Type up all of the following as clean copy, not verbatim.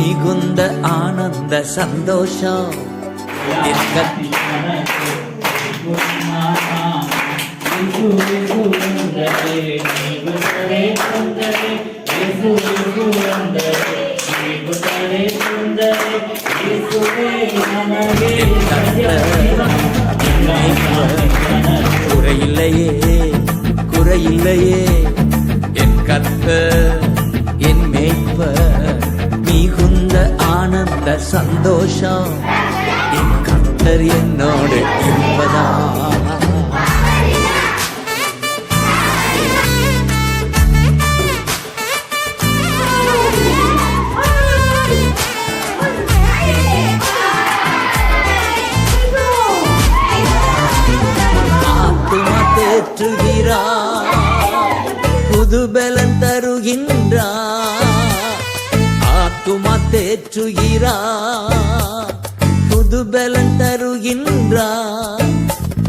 மிகுந்த ஆனந்த சந்தோஷம் குறையில்லையே குறையில்லையே என் கர்த்தர் என் மேய்ப்பர் மிகுந்த ஆனந்த சந்தோஷம் என் கர்த்தர் என்னோடு இருப்பதா புது பலன் தருகின்றார் ஆத்துமா தேற்றுகிறார் புது பலன் தருகின்றார்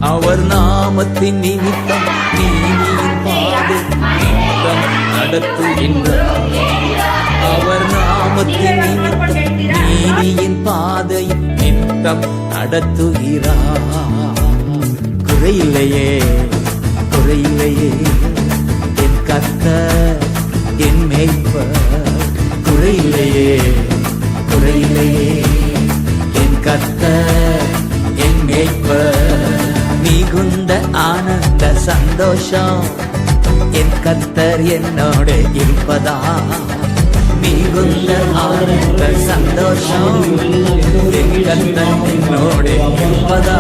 அவர் நாமத்தின் நிமித்தம் நீதியின் பாதை நிமித்தம் நடத்துகின்றார் அவர் நாமத்தின் நிமித்தம் நீதியின் பாதை நிமித்தம் நடத்துகிறார் குறையில்லையே குறையில்லையே என் கர்த்தர் என் மேய்ப்பர் குறையில்லையே குறையில்லையே என் கர்த்தர் என் மேய்ப்பர் மிகுந்த ஆனந்த சந்தோஷம் என் கர்த்தர் என்னோடு இருப்பதா மிகுந்த ஆனந்த சந்தோஷம் என் கர்த்தர் என்னோடு இருப்பதா